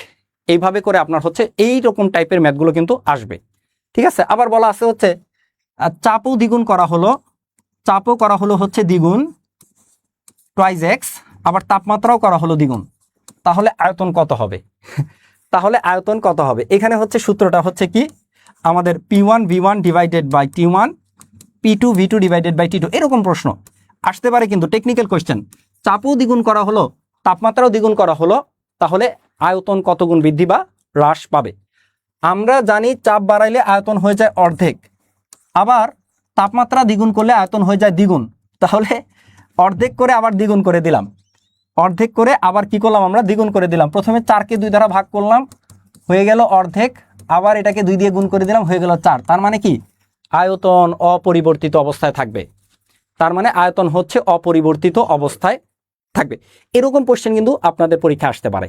এইভাবে করে আপনার হচ্ছে এই রকম টাইপের ম্যাথগুলো কিন্তু আসবে। ঠিক আছে, আবার বলা আছে হচ্ছে চাপও দ্বিগুণ করা হলো, চাপও করা হলো হচ্ছে দ্বিগুণ টুয়াইস এক্স, আবার তাপমাত্রাও করা হলো দ্বিগুণ, তাহলে আয়তন কত হবে। তাহলে আয়তন কত হবে, এখানে হচ্ছে সূত্রটা হচ্ছে কি আমাদের P1 V1 divided by T1 P2 V2 divided by T2। এরকম প্রশ্ন আসতে পারে কিন্তু টেকনিক্যাল কোয়েশ্চেন। চাপও দ্বিগুণ করা হলো, তাপমাত্রাও দ্বিগুণ করা হলো, তাহলে আয়তন কত গুণ বৃদ্ধি বা হ্রাস পাবে। আমরা জানি চাপ বাড়াইলে আয়তন হয়ে যায় অর্ধেক, আবার তাপমাত্রা দ্বিগুণ করলে আয়তন হয়ে যায় দ্বিগুণ। তাহলে অর্ধেক করে আবার দ্বিগুণ করে দিলাম, অর্ধেক করে আবার কি করলাম আমরা দ্বিগুণ করে দিলাম। প্রথমে 4কে 2 দ্বারা ভাগ করলাম, হয়ে গেল অর্ধেক, আবার এটাকে 2 দিয়ে গুণ করে দিলাম, হয়ে গেল 4। তার মানে কি আয়তন অপরিবর্তিত অবস্থায় থাকবে। তার মানে আয়তন হচ্ছে অপরিবর্তিত অবস্থায় থাকবে। এরকম কোশ্চেন কিন্তু আপনাদের পরীক্ষা আসতে পারে,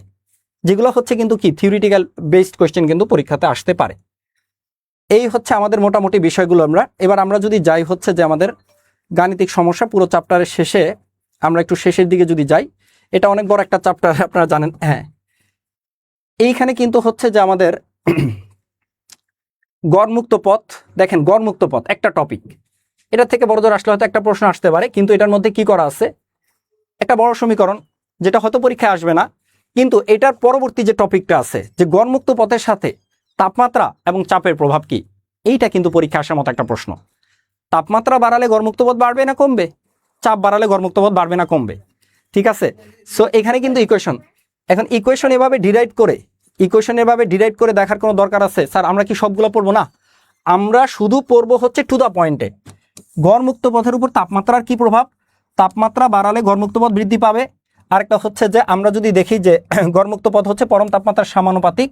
যেগুলো হচ্ছে কিন্তু কি থিওরিটিক্যাল বেসড কোশ্চেন কিন্তু পরীক্ষাতে আসতে পারে। এই হচ্ছে আমাদের মোটামুটি বিষয়গুলো। এবার আমরা যদি যাই হচ্ছে যে আমাদের গাণিতিক সমস্যা পুরো চ্যাপ্টারের শেষে, আমরা একটু শেষের দিকে যদি যাই, এটা অনেক বড় একটা চ্যাপ্টার আপনারা জানেন। হ্যাঁ, এইখানে কিন্তু হচ্ছে যে আমাদের গড়মুক্ত পথ, দেখেন গড়মুক্ত পথ একটা টপিক, এটা থেকে বড় জোর আসলে হয়তো একটা প্রশ্ন আসতে পারে, কিন্তু এটার মধ্যে কি করা আছে একটা বড় সমীকরণ, যেটা হয়তো পরীক্ষায় আসবে না, কিন্তু এটার পরবর্তী যে টপিকটা আছে যে গড়মুক্ত পথের সাথে তাপমাত্রা এবং চাপের প্রভাব কি, এইটা কিন্তু পরীক্ষা আসার মতো একটা প্রশ্ন। তাপমাত্রা বাড়ালে গড়মুক্ত পথ বাড়বে না কমবে, চাপ বাড়ালে গড়মুক্ত পথ বাড়বে না কমবে। ঠিক আছে, সো এখানে কিন্তু ইকুয়েশন, এখন ইকুয়েশন এভাবে ডিরাইভ করে দেখার কোনো দরকার আছে স্যার? আমরা কি সবগুলো পড়বো না, আমরা শুধু পড়বো হচ্ছে টু দা পয়েন্টে গড়মুক্ত পথের উপর তাপমাত্রার কি প্রভাব, তাপমাত্রা বাড়ালে গড়মুক্ত পথ বৃদ্ধি পাবে। আরেকটা হচ্ছে যে আমরা যদি দেখি যে গড়মুক্ত পথ হচ্ছে পরম তাপমাত্রার সমানুপাতিক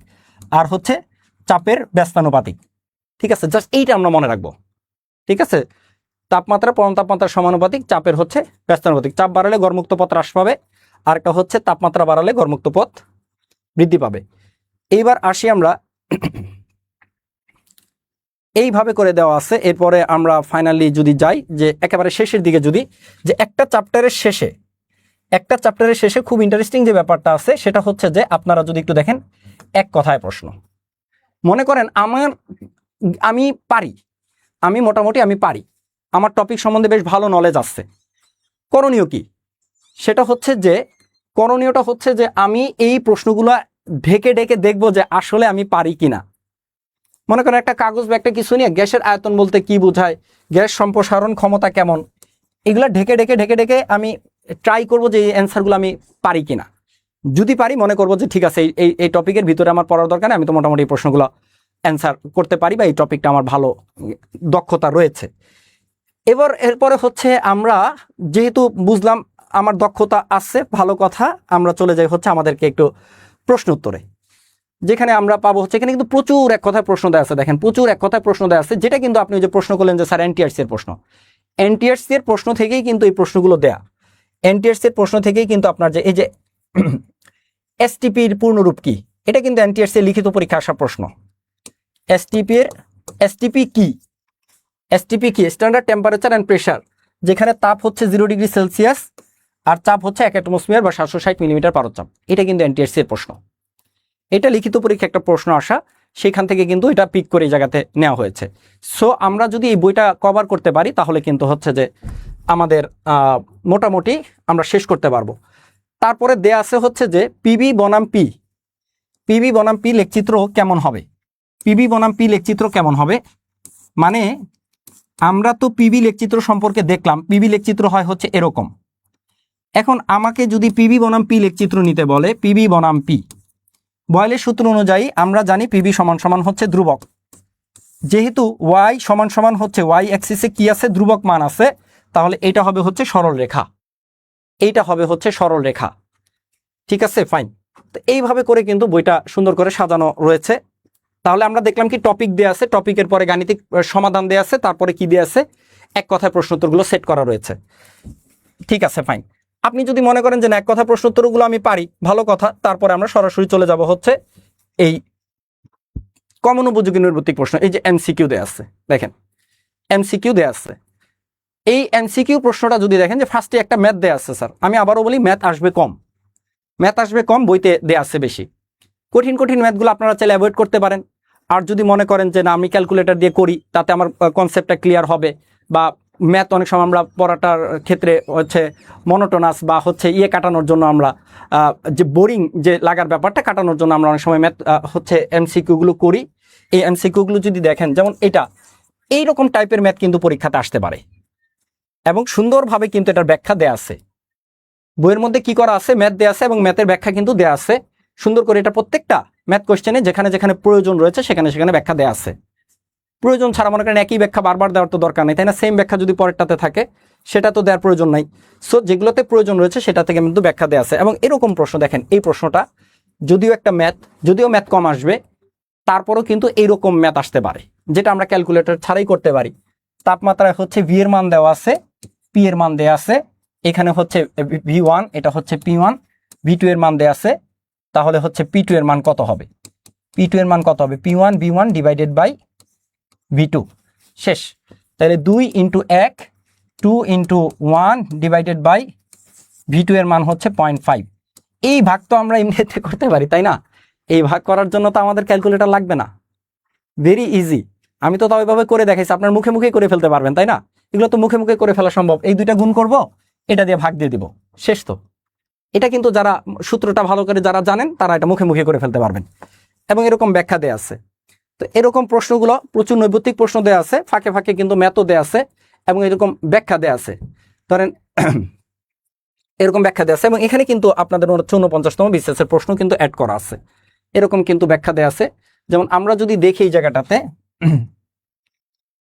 আর হচ্ছে চাপের ব্যস্তানুপাতিক। ঠিক আছে, জাস্ট এইটা আমরা মনে রাখবো। ঠিক আছে, তাপমাত্রা পরম তাপমাত্রার সমানুপাতিক, চাপের হচ্ছে ব্যস্তানুপাতিক। চাপ বাড়ালে গড়মুক্ত পথ হ্রাস পাবে, আরেকটা হচ্ছে তাপমাত্রা বাড়ালে গড়মুক্ত পথ বৃদ্ধি পাবে। এইবার আসি আমরা, এইভাবে করে দেওয়া আছে। এরপরে আমরা ফাইনালি যদি যাই যে একেবারে শেষের দিকে, যদি যে একটা চ্যাপ্টারের শেষে খুব ইন্টারেস্টিং যে ব্যাপারটা আছে সেটা হচ্ছে যে আপনারা যদি একটু দেখেন, এক কথায় প্রশ্ন। মনে করেন আমি মোটামুটি পারি, আমার টপিক সম্বন্ধে বেশ ভালো নলেজ আছে, করণীয় কি? সেটা হচ্ছে যে করণীয়টা হচ্ছে যে আমি এই প্রশ্নগুলো ঢেকে ঢেকে দেখবো যে আসলে আমি পারি কিনা। মনে করেন একটা কাগজ বা একটা কিছু নিয়ে গ্যাসের আয়তন বলতে কি বোঝায়, গ্যাস সম্প্রসারণ ক্ষমতা কেমন, এগুলো ঢেকে ঢেকে আমি ট্রাই করব যে এই অ্যান্সারগুলো আমি পারি কিনা। যদি পারি মনে করবো যে ঠিক আছে এই টপিকের ভিতরে আমার পড়ার দরকার নেই, আমি তো মোটামুটি এই প্রশ্নগুলো অ্যান্সার করতে পারি বা এই টপিকটা আমার ভালো দক্ষতা রয়েছে। এরপরে হচ্ছে আমরা যেহেতু বুঝলাম আমার দক্ষতা আছে, ভালো কথা, আমরা চলে যাই হচ্ছে আমাদেরকে একটু প্রশ্ন উত্তরে, যেখানে আমরা পাবো হচ্ছে এখানে কিন্তু প্রচুর এক কথায় প্রশ্ন দেওয়া আছে। দেখেন প্রচুর এক কথায় প্রশ্ন দেওয়া আছে, যেটা কিন্তু আপনি যে প্রশ্ন করলেন যে স্যার এনটিআরসি এর প্রশ্ন, এনটিআরসি এর প্রশ্ন থেকেই কিন্তু এই প্রশ্নগুলো দেয়া। এনটিআরসি এর প্রশ্ন থেকেই কিন্তু আপনার যে এই যে এসটিপির পূর্ণরূপ কি, এটা কিন্তু এনটিআরসি এর লিখিত পরীক্ষা আসা প্রশ্ন। এসটিপি কি স্ট্যান্ডার্ড টেম্পারেচার অ্যান্ড প্রেশার, যেখানে তাপ হচ্ছে 0 ডিগ্রি সেলসিয়াস আর চাপ হচ্ছে 1 অ্যাটমসফিয়ার বা 760 মিলিমিটার পারদ-চাপ। এটা কিন্তু এনটিআরসি এর প্রশ্ন, এটা লিখিত পরীক্ষা একটা প্রশ্ন আসা, সেখান থেকে কিন্তু এটা পিক করে এই জায়গাতে নেওয়া হয়েছে। সো আমরা যদি এই বইটা কভার করতে পারি তাহলে কিন্তু হচ্ছে যে আমাদের মোটামুটি আমরা শেষ করতে পারবো। তারপরে দেয়া আছে হচ্ছে যে পিবি বনাম পি লেখচিত্র কেমন হবে, মানে আমরা তো পিবি লেখচিত্র সম্পর্কে দেখলাম, পিবি লেখচিত্র হয় হচ্ছে এরকম। এখন আমাকে যদি পিবি বনাম পি লেখচিত্র নিতে বলে, পিবি বনাম পি, বয়েলের সূত্র অনুযায়ী আমরা জানি পিবি সমান সমান হচ্ছে ধ্রুবক, যেহেতু ওয়াই সমান সমান হচ্ছে ওয়াই অ্যাক্সিসে কি আছে, ধ্রুবক মান আছে, তাহলে এটা হবে হচ্ছে সরল রেখা। ঠিক আছে, ফাইন। তো এইভাবে করে কিন্তু বইটা সুন্দর করে সাজানো রয়েছে। তাহলে আমরা দেখলাম কি টপিক দেয়া আছে, টপিকের পরে গাণিতিক সমাধান দেয়া আছে, তারপরে কি দেয়া আছে, এক কথায় প্রশ্নোত্তরগুলো সেট করা রয়েছে। ঠিক আছে, ফাইন। আপনি যদি মনে করেন যে না এক কথা প্রশ্নোত্তরগুলো আমি পারি, ভালো কথা, তারপরে আমরা সরাসরি চলে যাব হচ্ছে এই কমন উপযোগী নৈর্ব্যক্তিক প্রশ্ন। এই যে এমসিকিউ দেয়া আছে, দেখেন এমসিকিউ দেয়া আছে। এই এমসিকিউ প্রশ্নটা যদি দেখেন যে ফার্স্টে একটা ম্যাথ দেয়া আছে, স্যার আমি আবারও বলি ম্যাথ আসবে কম, ম্যাথ আসবে কম, বইতে দেয়া আছে বেশি। কঠিন কঠিন ম্যাথগুলো আপনারা চাইলে অ্যাভয়েড করতে পারেন। আর যদি মনে করেন যে না আমি ক্যালকুলেটর দিয়ে করি, তাতে আমার কনসেপ্টটা ক্লিয়ার হবে, বা ম্যাথ অনেক সময় আমরা পড়াটার ক্ষেত্রে হচ্ছে মনোটোনাস বা হচ্ছে কাটানোর জন্য আমরা যে বোরিং যে লাগার ব্যাপারটা কাটানোর জন্য আমরা অনেক সময় ম্যাথ হচ্ছে এমসিকিউগুলো করি। এই এমসিকিউগুলো যদি দেখেন, যেমন এটা এইরকম টাইপের ম্যাথ কিন্তু পরীক্ষাতে আসতে পারে, এবং সুন্দরভাবে কিন্তু এটার ব্যাখ্যা দেয়া আছে। বইয়ের মধ্যে কি করা আছে, ম্যাথ দেয়া আছে এবং ম্যাথের ব্যাখ্যা কিন্তু দেয়া আছে সুন্দর করে। এটা প্রত্যেকটা ম্যাথ কোশ্চেনে যেখানে যেখানে প্রয়োজন রয়েছে সেখানে সেখানে ব্যাখ্যা দেয়া আছে। প্রয়োজন ছাড়া মনে করেন একই ব্যাখ্যা বারবার দেওয়ার তো দরকার নেই, তাই না? সেম ব্যাখ্যা যদি পরেরটাতে থাকে সেটা তো দেওয়ার প্রয়োজন নাই। সো যেগুলোতে প্রয়োজন রয়েছে সেটা থেকে কিন্তু ব্যাখ্যা দেয়া আছে। এবং এরকম প্রশ্ন দেখেন, এই প্রশ্নটা যদিও একটা ম্যাথ, যদিও ম্যাথ কম আসবে, তারপরেও কিন্তু এইরকম ম্যাথ আসতে পারে, যেটা আমরা ক্যালকুলেটর ছাড়াই করতে পারি। তাপমাত্রায় হচ্ছে ভি এর মান দেওয়া আছে, পি এর মান দেওয়া আছে, এখানে হচ্ছে V1, এটা হচ্ছে P1, V2 এর মান দেওয়া আছে, তাহলে হচ্ছে P2 এর মান কত হবে? P2 এর মান কত হবে? P1 V1 divided by V2, শেষ। তাহলে 2 into 1, 2 into 1 divided by V2 এর মান হচ্ছে 0.5। এই ভাগ তো আমরা এমনিতে করতে পারি, তাই না? এই ভাগ করার জন্য তো আমাদের ক্যালকুলেটর লাগবে না, ভেরি ইজি। আমি তো তাও এভাবে করে দেখাইছি, আপনার মুখে মুখে করে ফেলতে পারবেন, তাই না? এগুলো তো মুখে মুখে করে ফেলা সম্ভব। এই দুইটা গুণ করব, এটা দিয়ে ভাগ দিয়ে দিব, শেষ। তো এটা কিন্তু যারা সূত্রটা ভালো করে যারা জানেন তারা এটা মুখে মুখে করে ফেলতে পারবেন। এবং এরকম ব্যাখ্যা দেয়া আছে। তো এরকম প্রশ্নগুলো প্রচুর নৈর্ব্যক্তিক প্রশ্ন দেয়া আছে, ফাঁকে ফাঁকে কিন্তু ম্যাথও দেয়া আছে, এবং এরকম ব্যাখ্যা দেয়া আছে। ধরেন এরকম ব্যাখ্যা দেয়া আছে, এবং এখানে কিন্তু আপনাদের 49তম বিসিএসের প্রশ্ন কিন্তু অ্যাড করা আছে। এরকম কিন্তু ব্যাখ্যা দেয়া আছে। যেমন আমরা যদি দেখি এই জায়গাটাতে,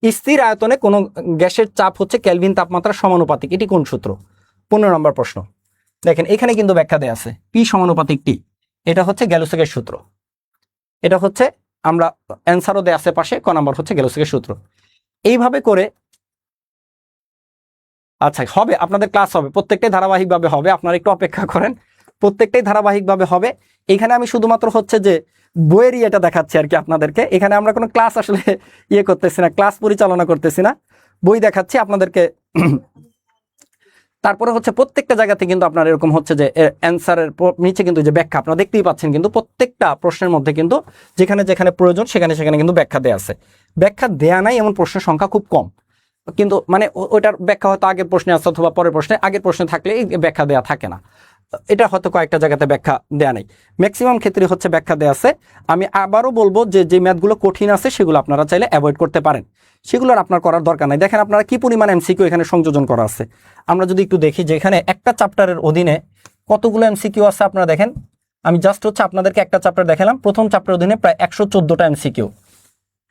স্থির আয়তনে কোন গ্যাসের চাপ হচ্ছে কেলভিন তাপমাত্রা সমানুপাতিক, এটি কোন সূত্র? 15 নম্বর প্রশ্ন। দেখেন এখানে কিন্তু ব্যাখ্যা দেয়া আছে, পি সমানুপাতিক টি, এটা হচ্ছে গ্যালোসেকের সূত্র। এটা হচ্ছে আমরা অ্যান্সারও দেয়া আছে পাশে, ক নাম্বার হচ্ছে গ্যালোসেকের সূত্র। এইভাবে করে আচ্ছা হবে, আপনাদের ক্লাস হবে, প্রত্যেকটাই ধারাবাহিকভাবে হবে, আপনারা একটু অপেক্ষা করেন, প্রত্যেকটাই ধারাবাহিকভাবে হবে। এখানে আমি শুধুমাত্র হচ্ছে যে বইয়ের ইয়েটা দেখাচ্ছি আর কি আপনাদেরকে। এখানে আমরা কোনো ক্লাস আসলে করতেছি না, ক্লাস পরিচালনা করতেছি না, বই দেখাচ্ছি আপনাদেরকে। তারপরে হচ্ছে প্রত্যেকটা জায়গাতে কিন্তু আপনার এরকম হচ্ছে যে অ্যান্সারের নিচে কিন্তু যে ব্যাখ্যা আপনারা দেখতেই পাচ্ছেন, কিন্তু প্রত্যেকটা প্রশ্নের মধ্যে কিন্তু যেখানে যেখানে প্রয়োজন সেখানে সেখানে কিন্তু ব্যাখ্যা দেয়া আছে। ব্যাখ্যা দেয়া নাই এমন প্রশ্নের সংখ্যা খুব কম, কিন্তু মানে ওইটার ব্যাখ্যা হয়তো আগের প্রশ্নে আছে অথবা পরের প্রশ্নে, আগের প্রশ্নে থাকলে এই ব্যাখ্যা দেয়া থাকে না। এটা হয়তো কয়েকটা জায়গাতে ব্যাখ্যা দেয়া নেই, ম্যাক্সিমাম ক্ষেত্রে হচ্ছে ব্যাখ্যা দেয়া আছে। আমি আবারও বলবো যে ম্যাথগুলো কঠিন আছে সেগুলো আপনারা চাইলে অ্যাভয়েড করতে পারেন, সেগুলোর আপনার করার দরকার নাই। দেখেন আপনারা কি পরিমাণ এমসিকিউ এখানে সংযোজন করা আছে। আমরা যদি একটু দেখি যে এখানে একটা চ্যাপ্টারের অধীনে কতগুলো এমসিকিউ আছে, আপনারা দেখেন। আমি জাস্ট হচ্ছে আপনাদেরকে একটা চ্যাপ্টার দেখালাম, প্রথম চ্যাপ্টারের অধীনে প্রায় 114টা এমসিকিউ।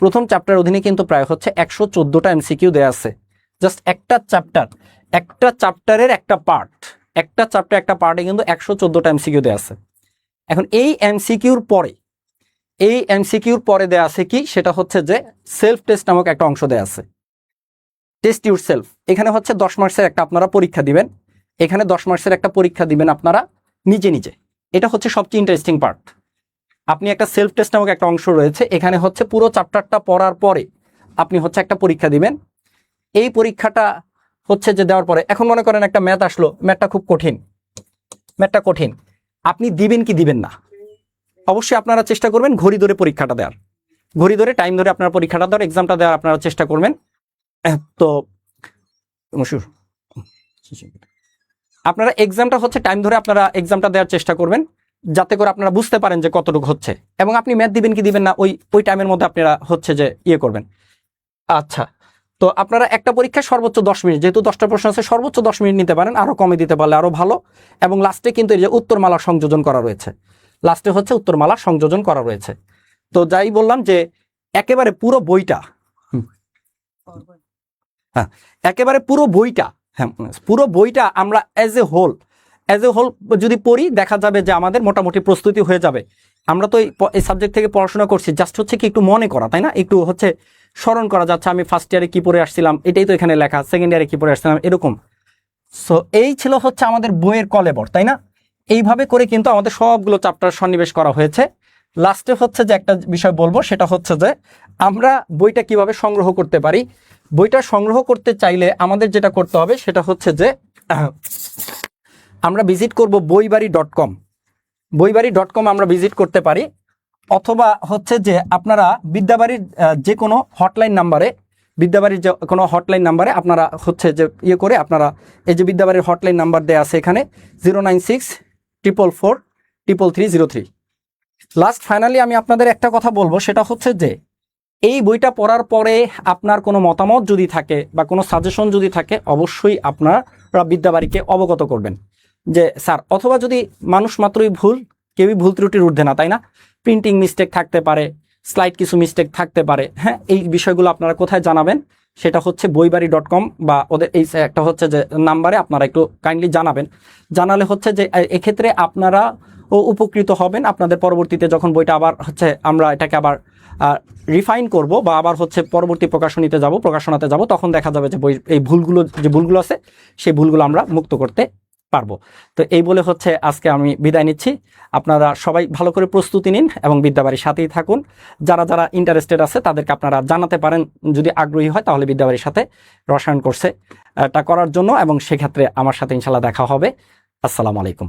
প্রথম চ্যাপ্টারের অধীনে কিন্তু প্রায় হচ্ছে 114টা এমসিকিউ দেয়া আছে। জাস্ট একটা চ্যাপ্টার, একটা চ্যাপ্টারের একটা পার্ট, একটা চ্যাপ্টার একটা পার্টে কিন্তু 114টা এমসিকিউ দেয়া আছে। এখন এই এমসিকিউর পরে দেয়া আছে কি, সেটা হচ্ছে যে সেলফ টেস্ট নামক একটা অংশ দেয়া আছে, টেস্ট ইউর সেলফ। এখানে হচ্ছে 10 মার্কসের একটা আপনারা পরীক্ষা দিবেন, এখানে 10 মার্কসের একটা পরীক্ষা দিবেন আপনারা নিজে নিজে। এটা হচ্ছে সবচেয়ে ইন্টারেস্টিং পার্ট। আপনি একটা সেলফ টেস্ট নামক একটা অংশ রয়েছে, এখানে হচ্ছে পুরো চ্যাপ্টারটা পড়ার পরে আপনি হচ্ছে একটা পরীক্ষা দিবেন। এই পরীক্ষাটা হচ্ছে যে দেওয়ার পরে, এখন মনে করেন একটা ম্যাথ আসলো, ম্যাথটা খুব কঠিন, ম্যাথটা কঠিন, আপনি দিবেন কি দিবেন না? অবশ্যই আপনারা চেষ্টা করবেন ঘড়ি ধরে পরীক্ষাটা দেওয়ার, ঘড়ি ধরে টাইম ধরে আপনারা পরীক্ষাটা দেওয়ার, এক্সামটা দেওয়ার আপনারা চেষ্টা করবেন। তো আপনারা এক্সামটা হচ্ছে টাইম ধরে আপনারা এক্সামটা দেওয়ার চেষ্টা করবেন, যাতে করে আপনারা বুঝতে পারেন যে কতটুকু হচ্ছে, এবং আপনি ম্যাথ দিবেন কি দিবেন না ওই টাইমের মধ্যে আপনারা হচ্ছে যে করবেন। আচ্ছা, তো আপনারা একটা পরীক্ষায় সর্বোচ্চ 10 মিনিট, যেহেতু 10টা প্রশ্ন আছে সর্বোচ্চ 10 মিনিট নিতে পারেন, আরো কমে দিতে পারলে আরো ভালো। এবং লাস্টে কিন্তু এই যে উত্তরমালা সংযোজন করা রয়েছে, লাস্টে হচ্ছে উত্তরমালা সংযোজন করা রয়েছে। তো যাই বললাম যে একেবারে পুরো বইটা, হ্যাঁ একেবারে পুরো বইটা, হ্যাঁ পুরো বইটা আমরা as a whole as a whole যদি পড়ি দেখা যাবে যে আমাদের মোটামুটি প্রস্তুতি হয়ে যাবে। আমরা তো এই সাবজেক্ট থেকে পড়াশোনা করছি, জাস্ট হচ্ছে কি একটু মনে করা, তাই না? একটু হচ্ছে স্মরণ করা যাচ্ছে আমি ফার্স্ট ইয়ারে কি পড়ে আসছিলাম, এটাই তো এখানে লেখা, সেকেন্ড ইয়ারে কি পড়ে আসছিলাম, এরকম। সো এই ছিল হচ্ছে আমাদের বইয়ের কলেবর, তাই না? এইভাবে করে কিন্তু আমাদের সবগুলো চ্যাপ্টার সন্নিবেশ করা হয়েছে। লাস্টে হচ্ছে যে একটা বিষয় বলবো, সেটা হচ্ছে যে আমরা বইটা কিভাবে সংগ্রহ করতে পারি। বইটা সংগ্রহ করতে চাইলে আমাদের যেটা করতে হবে সেটা হচ্ছে যে আমরা ভিজিট করব বইবাড়ি.com। বইবাড়ি.com আমরা ভিজিট করতে পারি, অথবা হচ্ছে যে আপনারা বিদ্যাবাড়ির যে কোনো হটলাইন নাম্বারে, বিদ্যাবাড়ির যে কোনো হটলাইন নাম্বারে আপনারা হচ্ছে যে করে আপনারা এই যে বিদ্যাবাড়ির হটলাইন নাম্বার দেওয়া আছে এখানে 09644433303। লাস্ট ফাইনালি আমি আপনাদের একটা কথা বলবো, সেটা হচ্ছে যে এই বইটা পড়ার পরে আপনার কোনো মতামত যদি থাকে বা কোনো সাজেশন যদি থাকে, অবশ্যই আপনারা বিদ্যাবাড়িকে অবগত করবেন যে স্যার, অথবা যদি মানুষ মাত্রই ভুল, কেউই ভুল ত্রুটির ঊর্ধ্বে না, তাই না? প্রিন্টিং মিস্টেক থাকতে পারে, স্লাইড কিছু মিস্টেক থাকতে পারে, হ্যাঁ, এই বিষয়গুলো আপনারা কোথায় জানাবেন? সেটা হচ্ছে বইবাড়ি.com বা ওদের এই একটা হচ্ছে যে নাম্বারে আপনারা একটু কাইন্ডলি জানাবেন। জানালে হচ্ছে যে এক্ষেত্রে আপনারা উপকৃত হবেন। আপনাদের পরবর্তীতে যখন বইটা আবার হচ্ছে আমরা এটাকে আবার রিফাইন করব বা আবার হচ্ছে পরবর্তী প্রকাশনাতে যাব, তখন দেখা যাবে যে বই এই ভুলগুলো আছে সেই ভুলগুলো আমরা মুক্ত করতে পারবো। তো এই বলে হচ্ছে আজকে আমি বিদায় নিচ্ছি। আপনারা সবাই ভালো করে প্রস্তুতি নিন এবং বিদ্যাবাড়ির সাথেই থাকুন। যারা যারা ইন্টারেস্টেড আছে তাদেরকে আপনারা জানাতে পারেন, যদি আগ্রহী হয় তাহলে বিদ্যাবাড়ির সাথে রসায়ন কোর্সে এটা করার জন্য, এবং সেক্ষেত্রে আমার সাথে ইনশাল্লাহ দেখা হবে। আসসালামু আলাইকুম।